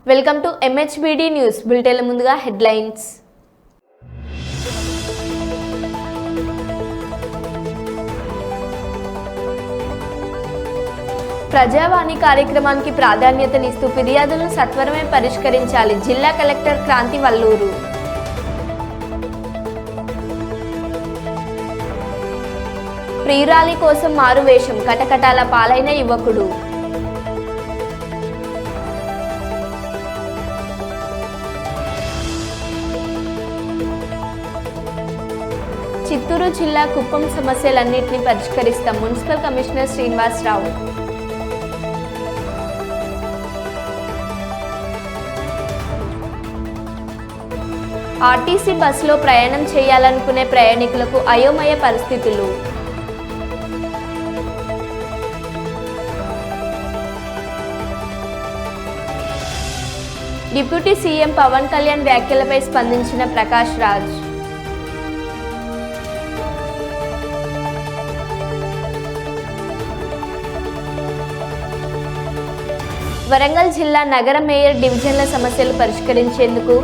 Welcome to MHBD news bulletin. ముందుగా headlines. ప్రజావాణి కార్యక్రమానికి ప్రాధాన్యతనిస్తూ ఫిర్యాదులను సత్వరమే పరిష్కరించాలి. జిల్లా కలెక్టర్ క్రాంతి వల్లూరు. ప్రియురాలి కోసం మారువేషం, కటకటాల పాలైన యువకుడు. చిత్తూరు జిల్లా కుప్పం సమస్యలన్నింటినీ పరిష్కరిస్తాం. Municipal commissioner Srinivasarao. ఆర్టీసీ బస్సులో ప్రయాణం చేయాలనుకునే ప్రయాణికులకు అయోమయ పరిస్థితులు. డిప్యూటీ సీఎం పవన్ కళ్యాణ్ వ్యాఖ్యలపై స్పందించిన ప్రకాష్ రాజ్. వరంగల్ జిల్లా నగర మేయర్ డివిజన్ల సమస్యలు పరిష్కరించేందుకు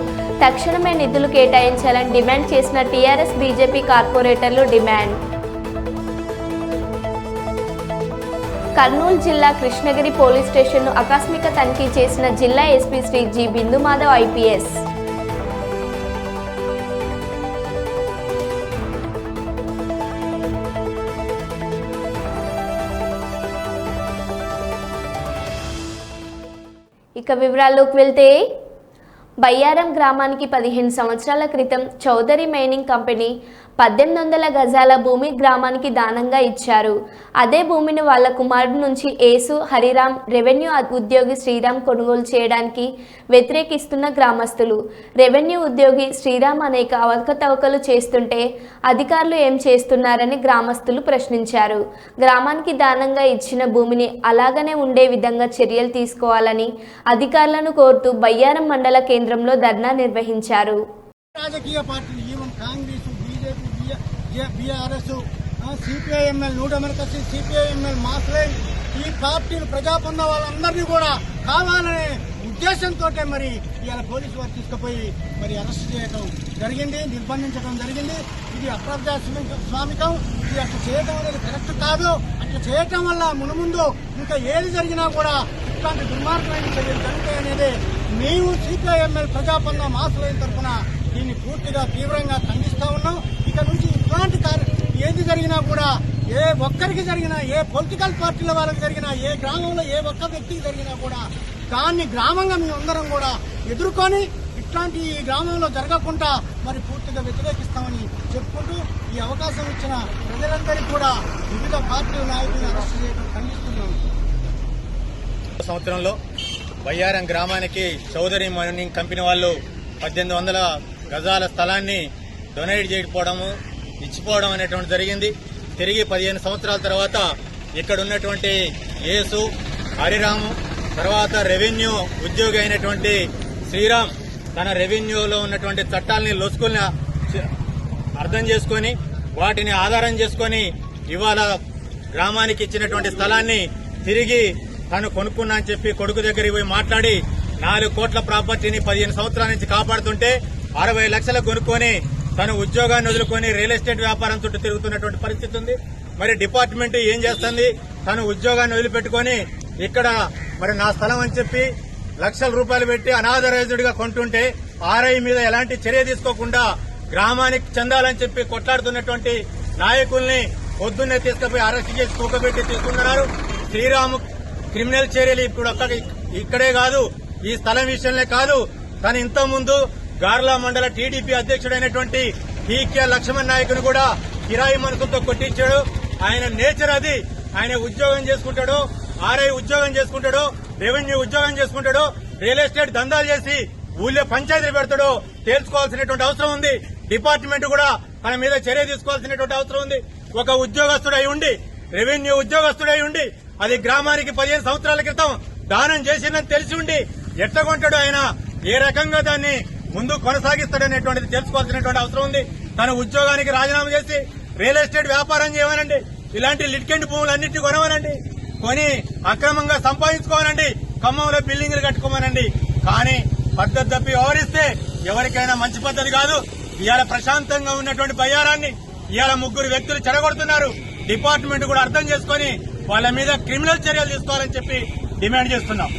తక్షణమే నిధులు కేటాయించాలని డిమాండ్ చేసిన టీఆర్ఎస్ బీజేపీ కార్పొరేటర్లు డిమాండ్. కర్నూలు జిల్లా కృష్ణగిరి పోలీస్ స్టేషన్ను ఆకస్మిక తనిఖీ చేసిన జిల్లా SP Shri G Bindumadhav IPS. ఇక వివరాల్లోకి వెళ్తే, బయ్యారం గ్రామానికి 15 సంవత్సరాల క్రితం చౌదరి మైనింగ్ కంపెనీ 1800 గజాల భూమి గ్రామానికి దానంగా ఇచ్చారు. అదే భూమిని వాళ్ళ కుమారుడు నుంచి ఏసు హరిరామ్ రెవెన్యూ ఉద్యోగి శ్రీరామ్ కొనుగోలు చేయడానికి వ్యతిరేకిస్తున్న గ్రామస్తులు. రెవెన్యూ ఉద్యోగి శ్రీరామ్ అనేక అవకతవకలు చేస్తుంటే అధికారులు ఏం చేస్తున్నారని గ్రామస్తులు ప్రశ్నించారు. గ్రామానికి దానంగా ఇచ్చిన భూమిని అలాగనే ఉండే విధంగా చర్యలు తీసుకోవాలని అధికారులను కోరుతూ బయ్యారం మండల కేంద్రంలో ధర్నా నిర్వహించారు. రాజకీయ పార్టీలు even Congress, BJP, BRS, CPIML, new democracy, CPIML, Mass Line, ఈ పార్టీలు ప్రజాపంద వాళ్ళందరినీ కూడా కావాలనే ఉద్దేశంతో మరి ఇవాళ పోలీసు వారు తీసుకుపోయి మరి అరెస్ట్ చేయడం జరిగింది, నిర్బంధించడం జరిగింది. ఇది అప్రజాస్వామికం. ఇది అట్లా చేయడం అనేది కరెక్ట్ కాదు. అట్లా చేయటం వల్ల మునుముందు ఇంకా ఏది జరిగినా కూడా ఇట్లాంటి దుర్మార్గమైన చర్యలు జరుగుతాయనేది మేము సిపిఐఎంఎల్ ప్రజాపంద మాస్లైన్ తరఫున దీన్ని పూర్తిగా తీవ్రంగా ఖండిస్తా ఉన్నాం. ఇక నుంచి ఇట్లాంటి ఏది జరిగినా కూడా, ఏ ఒక్కరికి జరిగినా, ఏ పొలిటికల్ పార్టీల వాళ్ళకి జరిగినా, ఏ గ్రామంలో ఏ ఒక్క వ్యక్తికి జరిగినా కూడా దాన్ని గ్రామంగా మేమందరం కూడా ఎదుర్కొని ఇట్లాంటి ఈ గ్రామంలో జరగకుండా మరి పూర్తిగా వ్యతిరేకిస్తామని చెప్పుకుంటూ ఈ అవకాశం ఇచ్చిన ప్రజలందరికీ కూడా వివిధ పార్టీల నాయకులను అరెస్ట్ చేయడం ఖండిస్తున్నాం. సంవత్సరంలో బయ్యారం గ్రామానికి చౌదరి మైనింగ్ కంపెనీ వాళ్ళు 1800 గజాల స్థలాన్ని డొనేట్ చేయకపోవడము, ఇచ్చిపోవడం అనేటువంటి జరిగింది. తిరిగి 15 సంవత్సరాల తర్వాత ఇక్కడ ఉన్నటువంటి యేసు హరిరాము, తర్వాత రెవెన్యూ ఉద్యోగి అయినటువంటి శ్రీరామ్ తన రెవెన్యూలో ఉన్నటువంటి చట్టాలని లొసుకుల్ని అర్థం చేసుకుని వాటిని ఆధారం చేసుకుని ఇవాళ గ్రామానికి ఇచ్చినటువంటి స్థలాన్ని తిరిగి తను కొనుక్కున్నా అని చెప్పి కొడుకు దగ్గరికి పోయి మాట్లాడి 4 కోట్ల ప్రాపర్టీని 15 సంవత్సరాల నుంచి కాపాడుతుంటే 60 లక్షలు కొనుక్కొని తను ఉద్యోగాన్ని వదులుకొని రియల్ ఎస్టేట్ వ్యాపారం చుట్టూ తిరుగుతున్నటువంటి పరిస్థితి ఉంది. మరి డిపార్ట్మెంట్ ఏం చేస్తుంది? తను ఉద్యోగాన్ని వదిలిపెట్టుకుని ఇక్కడ మరి నా స్థలం అని చెప్పి లక్షల రూపాయలు పెట్టి అనాథరైజ్డ్ గా కొంటుంటే ఆర్ఐ మీద ఎలాంటి చర్య తీసుకోకుండా గ్రామానికి చెందాలని చెప్పి కొట్లాడుతున్నటువంటి నాయకుల్ని పొద్దున్నే తీసుకుపోయి అరెస్ట్ చేసి కూకబెట్టి తీసుకున్నారు. శ్రీరాము క్రిమినల్ చర్యలు ఇప్పుడు ఇక్కడే కాదు, ఈ స్థలం విషయంలో కాదు, తను ఇంతకుముందు గార్లా మండల టీడీపీ అధ్యక్షుడైనటువంటి టీకే లక్ష్మణ్ నాయకుని కూడా కిరాయి మనసులతో కొట్టించాడు. ఆయన నేచర్ అది. ఆయన ఉద్యోగం చేసుకుంటాడు, ఆర్ఐ ఉద్యోగం చేసుకుంటాడు, రెవెన్యూ ఉద్యోగం చేసుకుంటాడు, రియల్ ఎస్టేట్ దందాలు చేసి ఊళ్ళో పంచాయతీలు పెడతాడో తేల్చుకోవాల్సినటువంటి అవసరం ఉంది. డిపార్ట్మెంట్ కూడా తన మీద చర్య తీసుకోవాల్సినటువంటి అవసరం ఉంది. ఒక ఉద్యోగస్తుడై ఉండి, రెవెన్యూ ఉద్యోగస్తుడై ఉండి, అది గ్రామానికి 15 సంవత్సరాల క్రితం దానం చేసిందని తెలిసి ఉండి ఎట్లా కొంటాడు ఆయన, ఏ రకంగా దాన్ని ముందు కొనసాగిస్తాడనేటువంటిది తెలుసుకోవాల్సినటువంటి అవసరం ఉంది. తన ఉద్యోగానికి రాజీనామా చేసి రియల్ ఎస్టేట్ వ్యాపారం చేయమనండి, ఇలాంటి లిటికెంట్ భూములన్నింటినీ కొనవనండి, కొని అక్రమంగా సంపాదించుకోవాలండి, ఖమ్మంలో బిల్డింగ్లు కట్టుకోమనండి. కానీ పద్ధతి తప్పి వ్యవహరిస్తే ఎవరికైనా మంచి పద్ధతి కాదు. ఇవాళ ప్రశాంతంగా ఉన్నటువంటి బయ్యారాన్ని ఇవాళ ముగ్గురు వ్యక్తులు చెడగొడుతున్నారు. డిపార్ట్మెంట్ కూడా అర్థం చేసుకుని వాళ్ళ మీద క్రిమినల్ చర్యలు తీసుకోవాలని చెప్పి డిమాండ్ చేస్తున్నాం.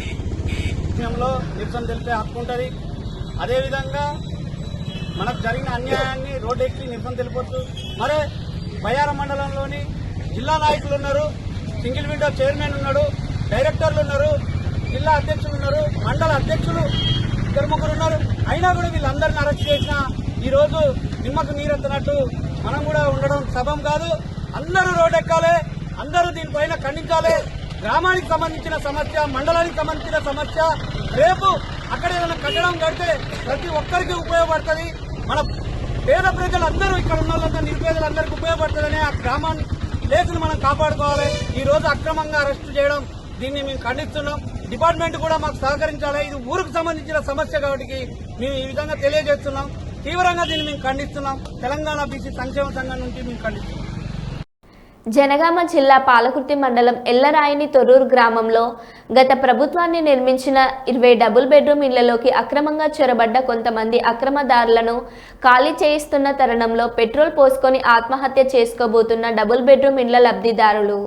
విషయంలో నిరసన తెలిపే హక్కు ఉంటుంది. అదేవిధంగా మనకు జరిగిన అన్యాయాన్ని రోడ్డెక్కి నిరసన తెలిపొచ్చు. మరి బయ్యారం మండలంలోని జిల్లా నాయకులు ఉన్నారు, సింగిల్ విండో చైర్మన్ ఉన్నాడు, డైరెక్టర్లు ఉన్నారు, జిల్లా అధ్యక్షులు ఉన్నారు, మండల అధ్యక్షులు ఇద్దరు ముగ్గురు ఉన్నారు. అయినా కూడా వీళ్ళందరినీ అరెస్ట్ చేసిన ఈరోజు నిమ్మకు నీరెత్తనట్టు మనం కూడా ఉండడం సబం కాదు. అందరూ రోడ్డెక్కాలి, అందరూ దీనిపైన ఖండించాలి. గ్రామానికి సంబంధించిన సమస్య, మండలానికి సంబంధించిన సమస్య. రేపు అక్కడ ఏదైనా కట్టడం కడితే ప్రతి ఒక్కరికి ఉపయోగపడుతుంది. మన పేద ప్రజలందరూ ఇక్కడ ఉన్న వాళ్ళందరూ నిరుపేదలందరికీ ఉపయోగపడుతుందని ఆ గ్రామాన్ని ప్లేసును మనం కాపాడుకోవాలి. ఈ రోజు అక్రమంగా అరెస్టు చేయడం దీన్ని మేము ఖండిస్తున్నాం. డిపార్ట్మెంట్ కూడా మాకు సహకరించాలి. ఇది ఊరుకు సంబంధించిన సమస్య కాబట్టి మేము ఈ విధంగా తెలియజేస్తున్నాం. తీవ్రంగా దీన్ని మేము ఖండిస్తున్నాం. తెలంగాణ బీసీ సంక్షేమ సంఘం నుంచి మేము ఖండిస్తున్నాం. జనగామ జిల్లా పాలకుర్తి మండలం ఎల్లరాయిని తొర్రూరు గ్రామంలో గత ప్రభుత్వాన్ని నిర్మించిన 20 డబుల్ బెడ్రూమ్ ఇళ్లలోకి అక్రమంగా చొరబడ్డ కొంతమంది అక్రమదారులను ఖాళీ చేయిస్తున్న తరుణంలో పెట్రోల్ పోసుకొని ఆత్మహత్య చేసుకోబోతున్న డబుల్ బెడ్రూమ్ ఇళ్ల లబ్ధిదారులు.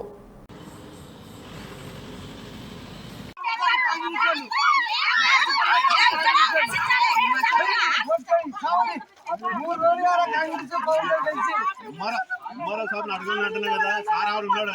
అడుగుంటున్నా కదా సార్ ఆవిడ ఉన్నాడు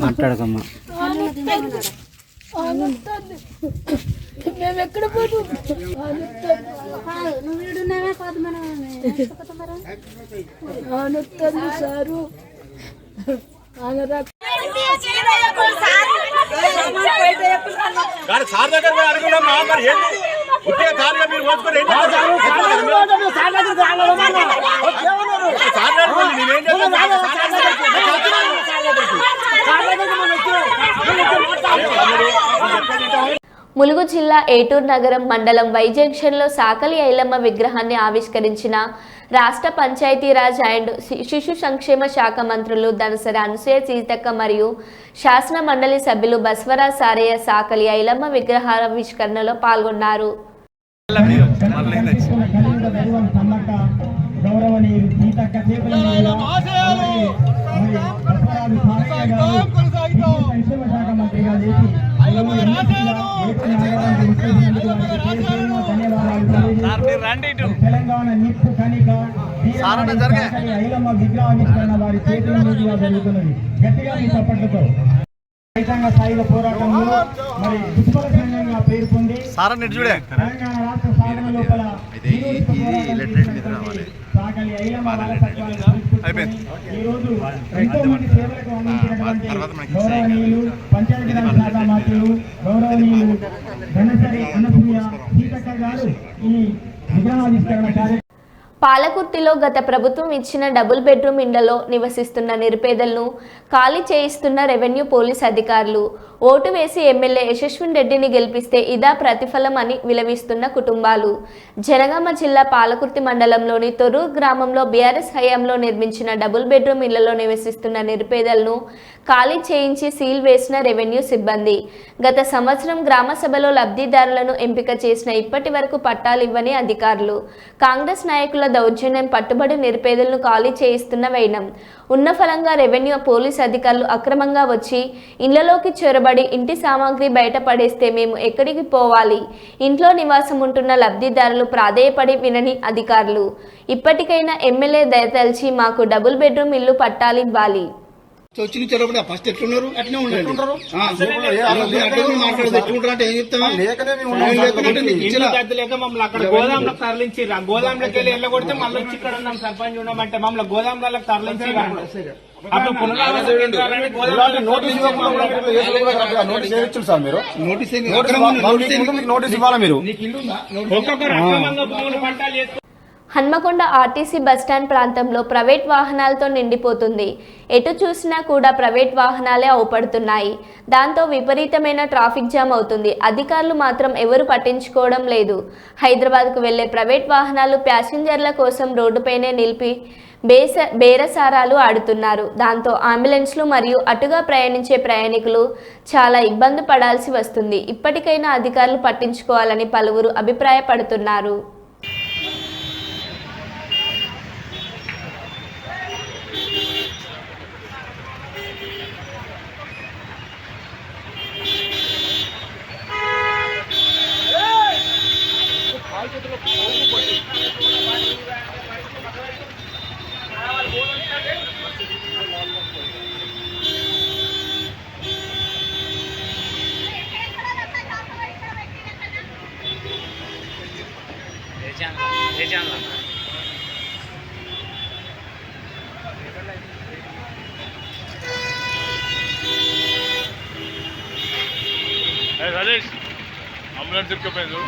మాట్లాడకమ్మా మేము ఎక్కడ పోతాం? నువ్వు వీడున్నావే కాదు మనం సారు కానీ సార్ దగ్గర కూడా అడుగుదాం. మరి ఏంటి ఉట్టిగా కాలుగా మీరు పోసుకొని నేనేం ములుగు జిల్లా ఏటూరు నగరం మండలం వై జంక్షన్లో సాకలి ఐలమ్మ విగ్రహాన్ని ఆవిష్కరించిన రాష్ట్ర పంచాయతీరాజ్ అండ్ శిశు సంక్షేమ శాఖ మంత్రులు ధనసరి అనసూయ సీతక్క మరియు శాసన మండలి సభ్యులు బస్వరాజ్ సారయ్య సాకలి ఐలమ్మ విగ్రహావిష్కరణలో పాల్గొన్నారు. తెలంగాణ నిప్పు కనిక ఐలమ్మ విగ్రహావిష్కరణ వారి చేతుల మీదుగా జరుగుతున్నది. గట్టిగా మీ చప్పట్లతో రైతాంగ సాయుధ పోరాటంలో మరి దుష్ఫల సంఘంగా పేర్కొంది. తెలంగాణ రాష్ట్ర సాధన లోపల సాకలి ఐలమ్మ ఈ రోజు ఎంతో మంది సేవలకు అందించినటువంటి గౌరవనీయులు పంచాయతీరాజ్ శాఖ మంత్రులు గౌరవనీయులు ధనసరి అనసూయ సీతక్క గారు ఈ విగ్రహావిష్కరణ కార్యక్రమం పాలకుర్తిలో గత ప్రభుత్వం ఇచ్చిన డబుల్ బెడ్రూమ్ ఇండ్లలో నివసిస్తున్న నిరుపేదలను ఖాళీ చేయిస్తున్న రెవెన్యూ పోలీస్ అధికారులు. ఓటు వేసి ఎమ్మెల్యే యశస్విన్ రెడ్డిని గెలిపిస్తే ఇదా ప్రతిఫలం అని విలవిస్తున్న కుటుంబాలు. జనగామ జిల్లా పాలకుర్తి మండలంలోని తొర్రూరు గ్రామంలో బీఆర్ఎస్ హయాంలో నిర్మించిన డబుల్ బెడ్రూమ్ ఇళ్లలో నివసిస్తున్న నిరుపేదలను ఖాళీ చేయించి సీల్ వేసిన రెవెన్యూ సిబ్బంది. గత సంవత్సరం గ్రామ సభలో లబ్ధిదారులను ఎంపిక చేసిన ఇప్పటి వరకు పట్టాలు ఇవ్వని అధికారులు. కాంగ్రెస్ నాయకుల దౌర్జన్యం పట్టుబడి నిరుపేదలను ఖాళీ చేయిస్తున్న వైనం. ఉన్న ఫలంగా రెవెన్యూ పోలీస్ అధికారులు అక్రమంగా వచ్చి ఇళ్లలోకి చొరబడి ఇంటి సామాగ్రి బయట పడేస్తే మేము ఎక్కడికి పోవాలి? ఇంట్లో నివాసం ఉంటున్న లబ్ధిదారులు ప్రాధేయపడి వినని అధికారులు. ఇప్పటికైనా ఎమ్మెల్యే దయతలిచి మాకు డబుల్ బెడ్రూమ్ ఇల్లు పట్టాలివ్వాలి. వచ్చి నుంచి ఫస్ట్ ఎట్లున్నారు అట్నే ఉండండి మాట్లాడదు ఎట్లుంటారు అంటే ఏం చెప్తాను ఇల్లు గద్దలేక మమ్మల్ని అక్కడ గోదాంలకు తరలించి గోదాంలోకి వెళ్ళి వెళ్ళగొడితే మళ్ళీ వచ్చి ఇక్కడ ఉన్నాం సర్పంచ్ ఉన్నామంటే మమ్మల్ని గోదాంలకు తరలించి అప్పుడు నోటీస్ ఇవ్వాలి మీరు. ఒక్కొక్కరు అక్రమంగా భూములు పంటలు చేసుకుని హన్మకొండ ఆర్టీసీ బస్టాండ్ ప్రాంతంలో ప్రైవేట్ వాహనాలతో నిండిపోతుంది. ఎటు చూసినా కూడా ప్రైవేట్ వాహనాలే అవుపడుతున్నాయి. దాంతో విపరీతమైన ట్రాఫిక్ జామ్ అవుతుంది. అధికారులు మాత్రం ఎవరు పట్టించుకోవడం లేదు. హైదరాబాద్కు వెళ్లే ప్రైవేట్ వాహనాలు ప్యాసింజర్ల కోసం రోడ్డుపైనే నిలిపి బేరసారాలు ఆడుతున్నారు. దాంతో అంబులెన్స్లు మరియు అటుగా ప్రయాణించే ప్రయాణికులు చాలా ఇబ్బంది పడాల్సి వస్తుంది. ఇప్పటికైనా అధికారులు పట్టించుకోవాలని పలువురు అభిప్రాయపడుతున్నారు. రాజేష్ అంబులెన్స్ ఇరుక్కుపోయింది.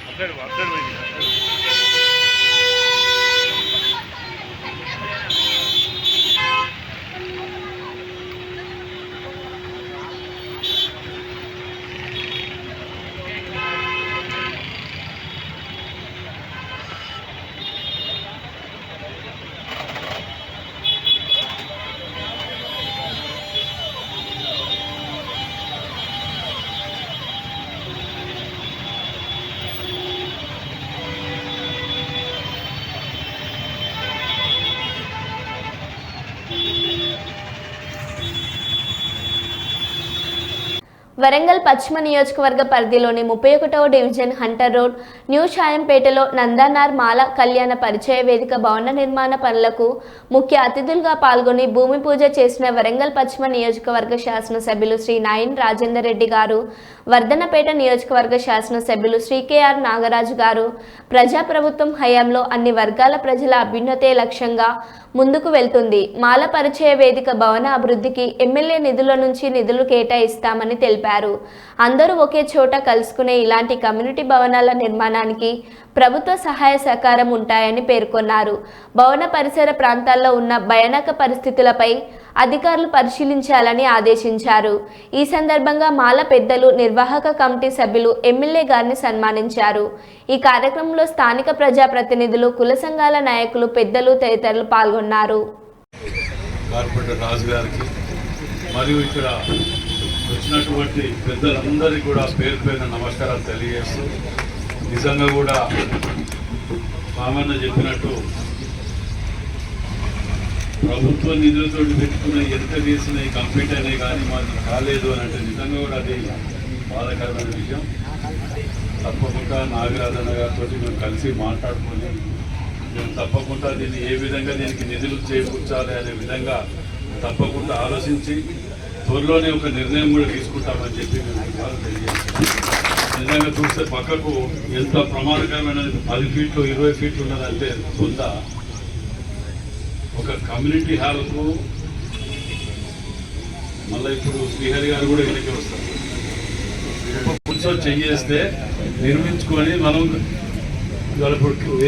అప్డేట్ పోయింది. వరంగల్ పశ్చిమ నియోజకవర్గ పరిధిలోని 31వ డివిజన్ హంటర్ రోడ్ న్యూ షాయంపేటలో నందానార్ మాల కళ్యాణ పరిచయ వేదిక భవన నిర్మాణ పనులకు ముఖ్య అతిథులుగా పాల్గొని భూమి పూజ చేసిన వరంగల్ పశ్చిమ నియోజకవర్గ శాసనసభ్యులు శ్రీ నాయన్ రాజేందర్ రెడ్డి గారు, వర్ధనపేట నియోజకవర్గ శాసనసభ్యులు శ్రీ కేఆర్ నాగరాజు గారు ప్రజాప్రభుత్వం హయాంలో అన్ని వర్గాల ప్రజల అభ్యున్నతే లక్ష్యంగా ముందుకు వెళ్తుంది. మాల పరిచయ వేదిక భవన అభివృద్ధికి ఎమ్మెల్యే నిధుల నుంచి నిధులు కేటాయిస్తామని తెలిపారు. అందరూ ఒకే చోట కలుసుకునే ఇలాంటి కమ్యూనిటీ భవనాల నిర్మాణానికి ప్రభుత్వ సహాయ సహకారం ఉంటాయని పేర్కొన్నారు. భవన పరిసర ప్రాంతాల్లో ఉన్న భయానక పరిస్థితులపై అధికారులు పరిశీలించాలని ఆదేశించారు. ఈ సందర్భంగా మాల పెద్దలు, నిర్వాహక కమిటీ సభ్యులు ఎమ్మెల్యే గారిని సన్మానించారు. ఈ కార్యక్రమంలో స్థానిక ప్రజాప్రతినిధులు, కుల సంఘాల నాయకులు, పెద్దలు తదితరులు పాల్గొన్నారు. కార్పొరేటర్ రాజు గారికి మరియు ఇక్కడ వచ్చినటువంటి పెద్దలందరికీ కూడా పేరు పేరున నమస్కారాలు తెలియజేస్తూ, నిజంగా కూడా సామాన్య చెప్పినట్టు ప్రభుత్వ నిధులతో పెట్టుకున్న ఎంత వేసిన ఈ కంప్లీట్ అయినాయి కానీ మాకు కాలేదు అని అంటే నిజంగా కూడా అది బాధాకరమైన విషయం. తప్పకుండా నాగరాజన్న గారితో మేము కలిసి మాట్లాడుకొని మేము తప్పకుండా దీన్ని ఏ విధంగా దీనికి నిధులు చేకూర్చాలి అనే విధంగా తప్పకుండా ఆలోచించి త్వరలోనే ఒక నిర్ణయం కూడా తీసుకుంటామని చెప్పి మేము తెలియజేస్తాం. నిజంగా చూస్తే పక్కకు ఎంత ప్రమాదకరమైనది 10 ఫీట్లు 20 ఫీట్లు ఉన్నదంటే కొంత ఒక కమ్యూనిటీ హాల్కు మళ్ళీ ఇప్పుడు శ్రీహరి గారు కూడా ఇక్కడికి వస్తారు. కొంచెం చెయ్యేస్తే నిర్మించుకొని మనం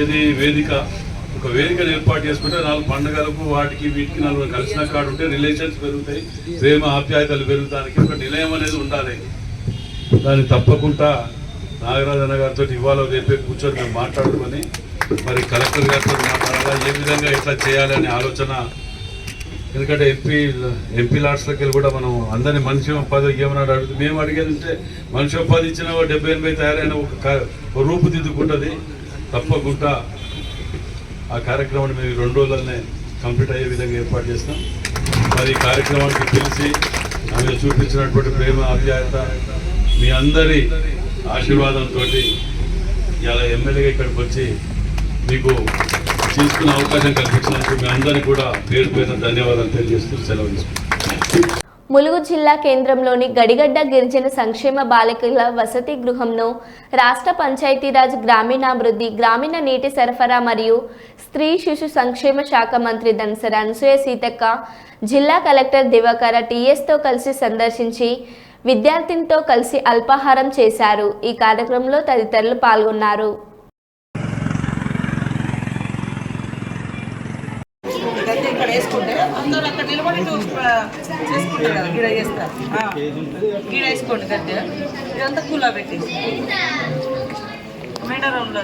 ఏది వేదిక ఒక వేదికను ఏర్పాటు చేసుకుంటే 4 పండుగలకు వాటికి వీటికి 4 కలిసిన కాడు ఉంటే రిలేషన్స్ పెరుగుతాయి, ప్రేమ ఆప్యాయతలు పెరుగుతానికి ఒక నిలయం అనేది ఉండాలి. దాన్ని తప్పకుండా నాగరాజన్న గారితో ఇవాళ రేపే కూర్చొని మేము మాట్లాడుకొని మరి కలెక్టర్ గారితో మాట్లాడాలా, ఏ విధంగా ఎట్లా చేయాలి అనే ఆలోచన. ఎందుకంటే ఎంపీ లాట్స్లోకి వెళ్ళి కూడా మనం అందరినీ మనిషి ఉపాధి ఏమన్నాడు అడుగుతుంది. మేము అడిగేది ఉంటే మనిషి ఉపాధి ఇచ్చిన 70-80 తయారైన ఒక రూపుదిద్దుకుంటుంది. తప్పకుండా ఆ కార్యక్రమాన్ని మేము 2 రోజులనే కంప్లీట్ అయ్యే విధంగా ఏర్పాటు చేస్తాం. మరి ఈ కార్యక్రమానికి తెలిసి ఆమె చూపించినటువంటి ప్రేమ ఆప్యాయత మీ అందరి ఆశీర్వాదంతో ఇలా ఎమ్మెల్యేగా ఇక్కడికి వచ్చి మీకు తీసుకునే అవకాశం కల్పించినందుకు మీ అందరికీ కూడా పేరు పేరున ధన్యవాదాలు తెలియజేస్తూ సెలవు తీసుకుంటాం. ములుగు జిల్లా కేంద్రంలోని గడిగడ్డ గిరిజన సంక్షేమ బాలికల వసతి గృహంను రాష్ట్ర పంచాయతీరాజ్ గ్రామీణాభివృద్ధి, గ్రామీణ నీటి సరఫరా మరియు స్త్రీ శిశు సంక్షేమ శాఖ మంత్రి ధనసరి అనసూయ సీతక్క జిల్లా కలెక్టర్ దివాకర టీఎస్తో కలిసి సందర్శించి విద్యార్థినితో కలిసి అల్పాహారం చేశారు. ఈ కార్యక్రమంలో తదితరులు పాల్గొన్నారు. ఇక్కడ వేసుకుంటే అందరూ అక్కడ నిలబడి చేసుకుంటారు కదా, గీడ చేస్తారు, గీడ వేసుకోండి గట్టిగా. ఇదంతా కూలా పెట్టి మేడరంలో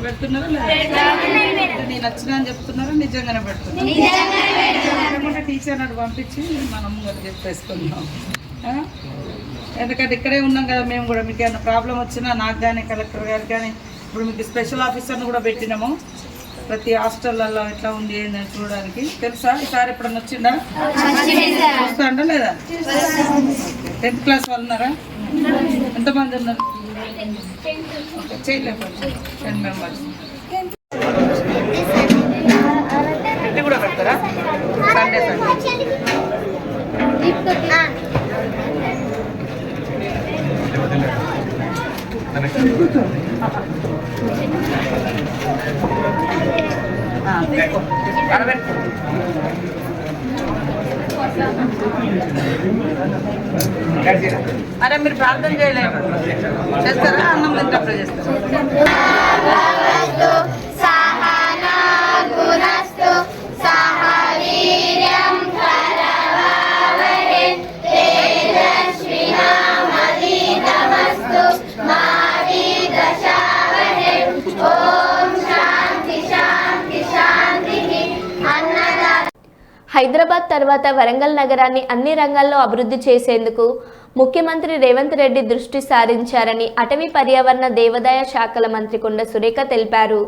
పెడుతున్నారా లేదా? నేను నచ్చిన అని చెప్తున్నారా? నిజంగానే పెడుతున్నారు. టీచర్ నాడు పంపించి మనం చెప్పేసుకుందాం. ఎందుకంటే ఇక్కడే ఉన్నాం కదా మేము కూడా. మీకు ఏమైనా ప్రాబ్లం వచ్చినా నాకు కానీ కలెక్టర్ గారికి కానీ, ఇప్పుడు మీకు స్పెషల్ ఆఫీసర్ని కూడా పెట్టినాము. ప్రతి హాస్టళ్లలో ఎట్లా ఉంది ఏంటని చూడడానికి. తెలుసా ఈసారి ఎప్పుడన్నా వచ్చిందా? చూస్తాండా లేదా? 10th క్లాస్ వాళ్ళు ఉన్నారా? ఎంతమంది ఉన్నారు? చేయలేకపోతే 10 మెంబర్స్ ఇంటి కూడా పెడతారా? సండే అరే మీరు ప్రార్థన చేయలేము చేస్తారా? అన్నం తింటప్పుడు చేస్తారా? హైదరాబాద్ తర్వాత వరంగల్ నగరాన్ని అన్ని రంగాల్లో అభివృద్ధి చేసేందుకు ముఖ్యమంత్రి రేవంత్ రెడ్డి దృష్టి సారించారని అటవీ పర్యావరణ దేవాదాయ శాఖల మంత్రి కొండ సురేఖ తెలిపారు.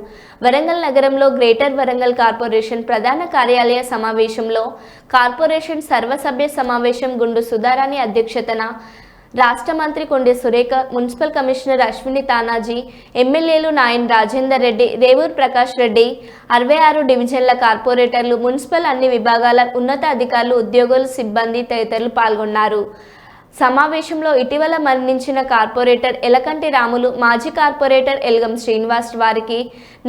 వరంగల్ నగరంలో గ్రేటర్ వరంగల్ కార్పొరేషన్ ప్రధాన కార్యాలయ సమావేశంలో కార్పొరేషన్ సర్వసభ్య సమావేశం గుండు సుధారాణి అధ్యక్షతన రాష్ట్ర మంత్రి కొండ సురేఖ, మున్సిపల్ కమిషనర్ అశ్విని తానాజీ, ఎమ్మెల్యేలు నాయన్ రాజేందర్ రెడ్డి, రేవూర్ ప్రకాష్ రెడ్డి, 66 డివిజన్ల కార్పొరేటర్లు, మున్సిపల్ అన్ని విభాగాల ఉన్నత అధికారులు, ఉద్యోగులు, సిబ్బంది తదితరులు పాల్గొన్నారు. సమావేశంలో ఇటీవల మరణించిన కార్పొరేటర్ ఎలకంటి రాములు, మాజీ కార్పొరేటర్ ఎల్గం శ్రీనివాస్ వారికి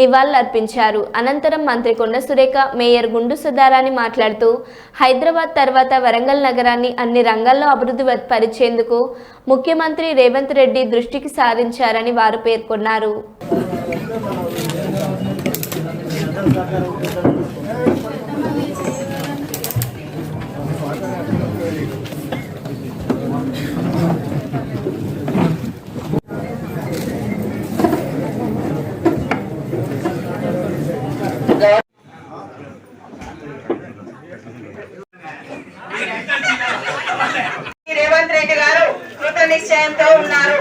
నివాళులర్పించారు. అనంతరం మంత్రి కొండ సురేఖ, మేయర్ గుండు సుధారాణి మాట్లాడుతూ హైదరాబాద్ తర్వాత వరంగల్ నగరాన్ని అన్ని రంగాల్లో అభివృద్ధి పరిచేందుకు ముఖ్యమంత్రి రేవంత్ రెడ్డి దృష్టికి సారించారని వారు పేర్కొన్నారు. రేవంత్ రెడ్డి గారు కృత నిశ్చయంతో ఉన్నారు.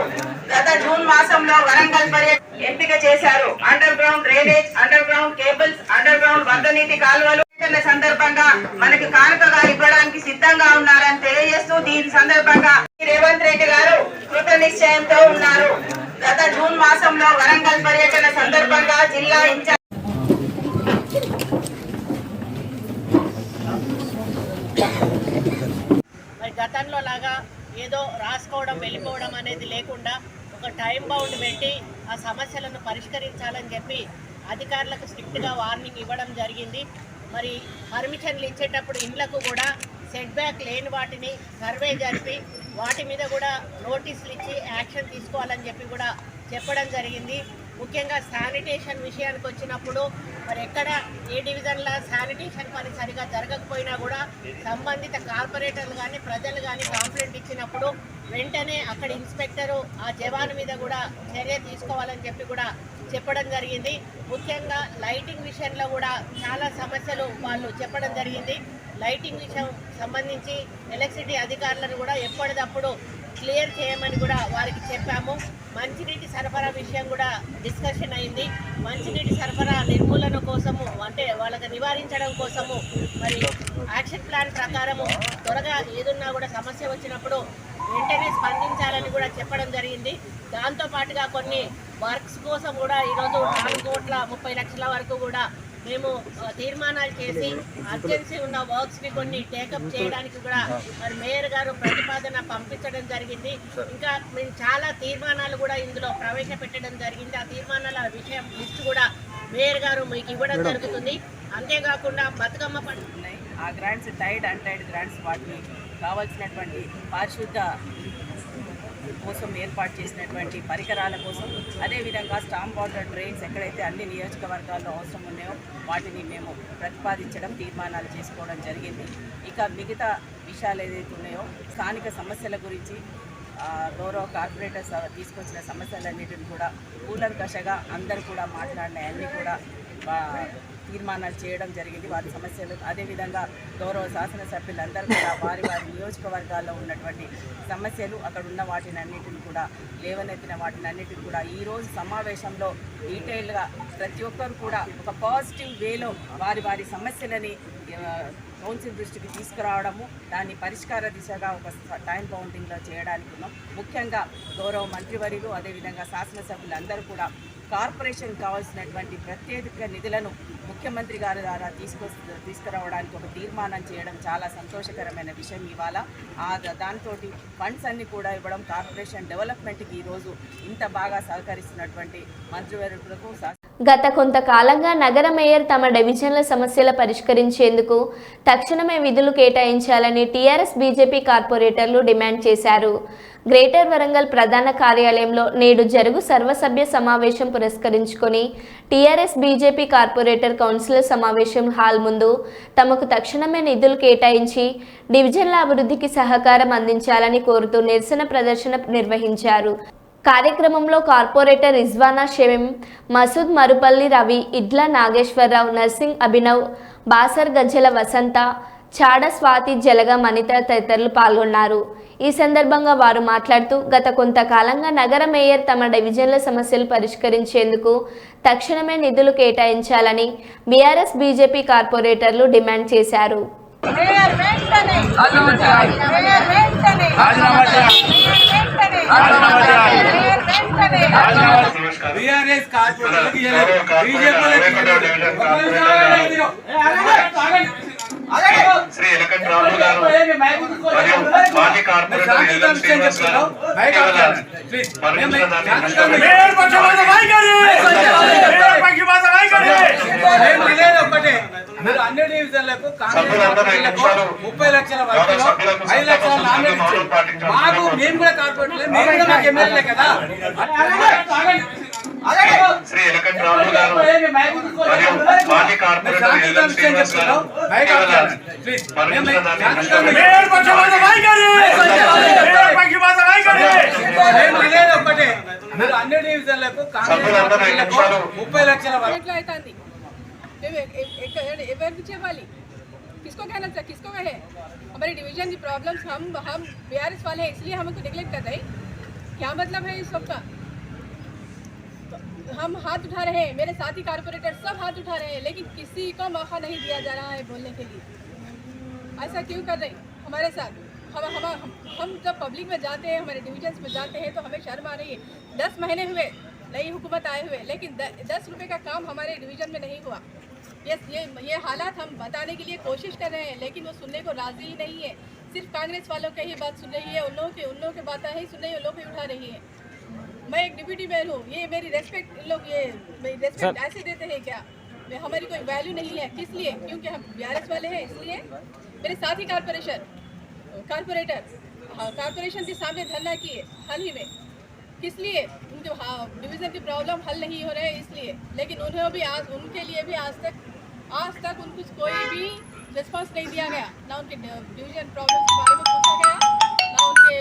గత జూన్ మాసంలో వరంగల్ పర్యటన ఎంపిక చేశారు. Under ground drainage, under ground cables, under ground వరద నీటి కాలువలు సందర్భంగా మనకి కానుకగా ఇవ్వడానికి సిద్ధంగా ఉన్నారని తెలియజేస్తూ దీని సందర్భంగా రేవంత్ రెడ్డి గారు కృత నిశ్చయంతో ఉన్నారు. గత జూన్ మాసంలో వరంగల్ పర్యటన సందర్భంగా జిల్లా ఇన్ఛార్జ్ గతంలో లాగా ఏదో రాసుకోవడం వెళ్ళిపోవడం అనేది లేకుండా ఒక టైం బౌండ్ పెట్టి ఆ సమస్యలను పరిష్కరించాలని చెప్పి అధికారులకు స్ట్రిక్ట్గా వార్నింగ్ ఇవ్వడం జరిగింది. మరి పర్మిషన్లు ఇచ్చేటప్పుడు ఇండ్లకు కూడా సెట్ బ్యాక్ లేని వాటిని సర్వే జరిపి వాటి మీద కూడా నోటీసులు ఇచ్చి యాక్షన్ తీసుకోవాలని చెప్పి కూడా చెప్పడం జరిగింది. ముఖ్యంగా శానిటేషన్ విషయానికి వచ్చినప్పుడు మరి ఎక్కడ ఏ డివిజన్లో శానిటేషన్ పని సరిగా జరగకపోయినా కూడా సంబంధిత కార్పొరేటర్లు కానీ ప్రజలు కానీ కంప్లైంట్ ఇచ్చినప్పుడు వెంటనే అక్కడ ఇన్స్పెక్టరు ఆ జవాను మీద కూడా చర్య తీసుకోవాలని చెప్పి కూడా చెప్పడం జరిగింది. ముఖ్యంగా లైటింగ్ విషయంలో కూడా చాలా సమస్యలు వాళ్ళు చెప్పడం జరిగింది. లైటింగ్ విషయం సంబంధించి ఎలక్ట్రిసిటీ అధికారులను కూడా ఎప్పటికప్పుడు క్లియర్ చేయమని కూడా వారికి చెప్పాము. మంచినీటి సరఫరా విషయం కూడా డిస్కషన్ అయింది. మంచినీటి సరఫరా నిర్మూలన కోసము అంటే వాళ్ళకి నివారించడం కోసము మరి యాక్షన్ ప్లాన్ ప్రకారము త్వరగా ఏదున్నా కూడా సమస్య వచ్చినప్పుడు వెంటనే స్పందించాలని కూడా చెప్పడం జరిగింది. దాంతోపాటుగా కొన్ని వర్క్స్ కోసం కూడా ఈరోజు 4,30,00,000 వరకు కూడా మేము తీర్మానాలు చేసి అర్జెన్సీ ఉన్న వర్క్స్ని కొన్ని టేకప్ చేయడానికి కూడా మరి మేయర్ గారు ప్రతిపాదన పంపించడం జరిగింది. ఇంకా మేము చాలా తీర్మానాలు కూడా ఇందులో ప్రవేశపెట్టడం జరిగింది. ఆ తీర్మానాల విషయం లిస్ట్ కూడా మేయర్ గారు మీకు ఇవ్వడం జరుగుతుంది. అంతేకాకుండా బతుకమ్మ పండుగ ఆ గ్రాంట్స్ టైడ్ అన్టైడ్ గ్రాంట్స్ వాటిని కావాల్సినటువంటి పారిశుద్ధ కోసం ఏర్పాటు చేసినటువంటి పరికరాల కోసం, అదేవిధంగా స్టామ్ వాటర్ డ్రైన్స్ ఎక్కడైతే అన్ని నియోజకవర్గాల్లో అవసరం ఉన్నాయో వాటిని మేము ప్రతిపాదించడం, తీర్మానాలు చేసుకోవడం జరిగింది. ఇక మిగతా విషయాలు ఏదైతే ఉన్నాయో స్థానిక సమస్యల గురించి గౌరవ కార్పొరేటర్స్ తీసుకొచ్చిన సమస్యలన్నిటిని కూడా కూలంకషగా అందరూ కూడా మాట్లాడినాయన్నీ కూడా తీర్మానాలు చేయడం జరిగింది. వారి సమస్యలు అదేవిధంగా గౌరవ శాసనసభ్యులందరూ కూడా వారి నియోజకవర్గాల్లో ఉన్నటువంటి సమస్యలు అక్కడ ఉన్న వాటినన్నిటిని కూడా లేవనెత్తిన వాటినన్నిటిని కూడా ఈరోజు సమావేశంలో డీటెయిల్గా ప్రతి ఒక్కరు కూడా ఒక పాజిటివ్ వేలో వారి సమస్యలని కౌన్సిల్ దృష్టికి తీసుకురావడము, దాన్ని పరిష్కార దిశగా ఒక టైం బౌండింగ్లో చేయడానికి ఉన్నాం. ముఖ్యంగా గౌరవ మంత్రివర్యులు అదేవిధంగా శాసనసభ్యులందరూ కూడా కార్పొరేషన్ కావాల్సినటువంటి ప్రత్యేక నిధులను ముఖ్యమంత్రి గారి ద్వారా తీసుకురావడానికి ఒక తీర్మానం చేయడం చాలా సంతోషకరమైన విషయం. ఇవాళ దాంతో ఫండ్స్ అన్ని కూడా ఇవ్వడం కార్పొరేషన్ డెవలప్మెంట్కి ఈరోజు ఇంత బాగా సహకరిస్తున్నటువంటి మంత్రివర్యులకు గత కొంతకాలంగా నగర మేయర్ తమ డివిజన్ల సమస్యల పరిష్కరించేందుకు తక్షణమే విధులు కేటాయించాలని టీఆర్ఎస్ బీజేపీ కార్పొరేటర్లు డిమాండ్ చేశారు. గ్రేటర్ వరంగల్ ప్రధాన కార్యాలయంలో నేడు జరుగు సర్వసభ్య సమావేశం పురస్కరించుకొని టీఆర్ఎస్ బీజేపీ కార్పొరేటర్ కౌన్సిలర్ సమావేశం హాల్ ముందు తమకు తక్షణమే నిధులు కేటాయించి డివిజన్ల అభివృద్ధికి సహకారం అందించాలని కోరుతూ నిరసన ప్రదర్శన నిర్వహించారు. కార్యక్రమంలో కార్పొరేటర్ రిజ్వానా షమీం, మసూద్ మరుపల్లి రవి, ఇడ్ల నాగేశ్వరరావు, నర్సింగ్ అభినవ్, బాసర్ గజ్జల వసంత, చాడ స్వాతి, జలగ మణిత తదితరులు పాల్గొన్నారు. ఈ సందర్భంగా వారు మాట్లాడుతూ గత కొంతకాలంగా నగర మేయర్ తమ డివిజన్ల సమస్యలు పరిష్కరించేందుకు తక్షణమే నిధులు కేటాయించాలని బీఆర్ఎస్ బీజేపీ కార్పొరేటర్లు డిమాండ్ చేశారు. శ్రీ ఎలకంటి రాములు గారు మరియు మాజీ కార్పొరేటర్ ఎల్ఎం శ్రీనివాస్ గారు అన్ని డివిజన్లకు 30 లక్షల వరకు 5 లక్షల నామినేషన్ మాకు మేము కూడా కార్పొరేటర్ మేము కూడా మాకు ఎమ్మెల్యే కదా. శ్రీ ఎలకంటి రాములు గారు మరియు మాజీ కార్పొరేటర్ ఎల్ఎం శ్రీనివాస్ గారు అన్ని డివిజన్లకు 30 లక్షల వరకు किसको कहना चाहिए, किसको कहे? हमारे डिवीजन की प्रॉब्लम्स हम बीआरएस वाले हैं इसलिए हमको निगलेक्ट कर रहे हैं, क्या मतलब है इस सब का? तो हम हाथ उठा रहे हैं, मेरे साथी कारपोरेटर सब हाथ उठा रहे हैं, लेकिन किसी को मौका नहीं दिया जा रहा है बोलने के लिए। ऐसा क्यों कर रहे हैं हमारे साथ? हम जब पब्लिक में जाते हैं, हमारे डिविजन्स में जाते हैं तो हमें शर्म आ रही है। 10 महीने हुए नई हुकूमत आए हुए, लेकिन 10 रुपये का काम हमारे डिवीजन में नहीं हुआ। ये हालात हम बताने के लिए कोशिश कर रहे हैं, लेकिन वो सुनने को राजी ही नहीं है। सिर्फ कांग्रेस वालों की ही बात सुन रही है, उन लोगों की बातें ही सुन रही है, उन लोगों की उठा रही है। मैं एक डिप्यूटी मेयर हूँ, ये मेरी रेस्पेक्ट इन लोग ये मेरी रेस्पेक्ट ऐसे देते हैं क्या? हमारी कोई वैल्यू नहीं है, किस लिए? क्योंकि हम बीआरएस वाले हैं इसलिए। मेरे साथी कारपोरेशन के सामने धरना किए हाल ही में, किस लिए? उनके डिवीज़न की प्रॉब्लम हल नहीं हो रहे हैं इसलिए। लेकिन उनके लिए भी आज तक उनको कोई भी रिस्पांस नहीं दिया गया, ना उनके डिवीज़न प्रॉब्लम के बारे में पूछा गया, ना उनके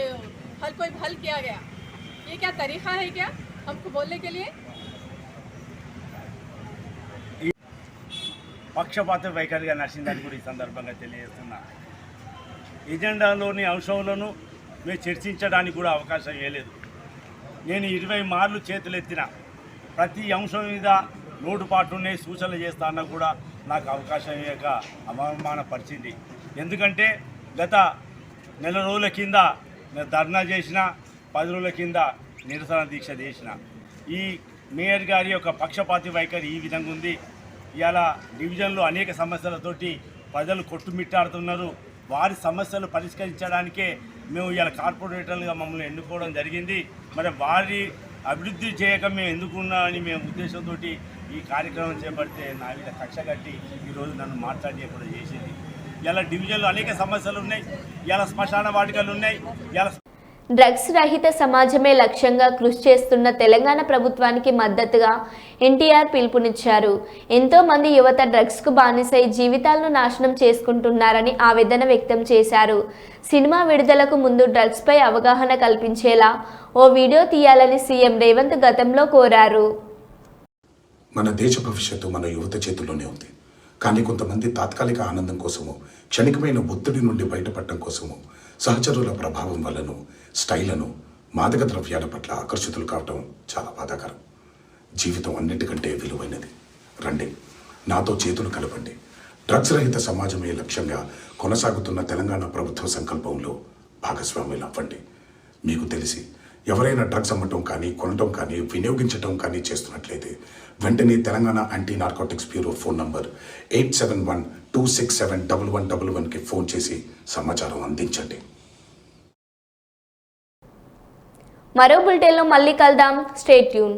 कोई हल किया गया। ये क्या तरीक़ा है क्या हमको बोलने के लिए? పక్షపాత వైఖరిగా నడిచిందని కూడా ఈ సందర్భంగా తెలియజేస్తున్నా. ఎజెండాలోని అంశాలను మేము చర్చించడానికి కూడా అవకాశం ఇవ్వలేదు. నేను 20 మార్లు చేతులెత్తిన ప్రతి అంశం మీద లోటుపాట్లున్నాయి, సూచనలు చేస్తానన్నా కూడా నాకు అవకాశం ఇవ్వక అవమానపరిచింది. ఎందుకంటే గత నెల రోజుల కింద నేను ధర్నా చేసిన, 10 రోజుల కింద నిరసన దీక్ష చేసిన. ఈ మేయర్ గారి యొక్క పక్షపాతి వైఖరి ఈ విధంగా ఉంది. ఇవాళ డివిజన్లో అనేక సమస్యలతోటి ప్రజలు కొట్టుమిట్టాడుతున్నారు. వారి సమస్యలు పరిష్కరించడానికే మేము ఇవాళ కార్పొరేటర్లుగా మమ్మల్ని ఎన్నుకోవడం జరిగింది. మరి వారి అభివృద్ధి చేయక మేము ఎందుకున్నా అని మేము ఉద్దేశంతో ఈ కార్యక్రమం చేపడితే నా మీద కక్ష కట్టి ఈరోజు నన్ను మాట్లాడేయకుండా చేసింది. ఇలా డివిజన్లో అనేక సమస్యలు ఉన్నాయి. ఇలా శ్మశాన వాటికలు ఉన్నాయి. ఇలా డ్రగ్స్ రహిత సమాజమే లక్ష్యంగా కృషి చేస్తున్న తెలంగాణ ప్రభుత్వానికి మద్దతుగా ఎన్టీఆర్ పిలుపునిచ్చారు. ఎంతో మంది యువత డ్రగ్స్కు బానిసై జీవితాలను నాశనం చేసుకుంటున్నారని ఆవేదన వ్యక్తం చేశారు. సినిమా విడుదలకు ముందు డ్రగ్స్పై అవగాహన కల్పించేలా ఓ వీడియో తీయాలని సీఎం రేవంత్ గతంలో కోరారు. మన దేశ భవిష్యత్తు మన యువత చేతుల్లోనే ఉంది. కానీ కొంతమంది తాత్కాలిక ఆనందం కోసము, క్షణికమైన ఒత్తిడి నుండి బయటపడటం కోసము, సహచరుల ప్రభావం వల్లను, స్టైలను, మాదక ద్రవ్యాల పట్ల ఆకర్షితులు కావటం చాలా బాధాకరం. జీవితం అన్నిటికంటే విలువైనది. రండి, నాతో చేతులు కలపండి. డ్రగ్స్ రహిత సమాజమే లక్ష్యంగా కొనసాగుతున్న తెలంగాణ ప్రభుత్వ సంకల్పంలో భాగస్వాములు అవ్వండి. మీకు తెలిసి ఎవరైనా డ్రగ్స్ అమ్మటం కానీ, కొనటం కానీ, వినియోగించటం కానీ చేస్తున్నట్లయితే వెంటనే Telangana anti narcotics bureau phone number 8712671111కి ఫోన్ చేసి సమాచారం అందించండి. మరో బులెటిన్లో మళ్ళీ కలుద్దాం. Stay tune.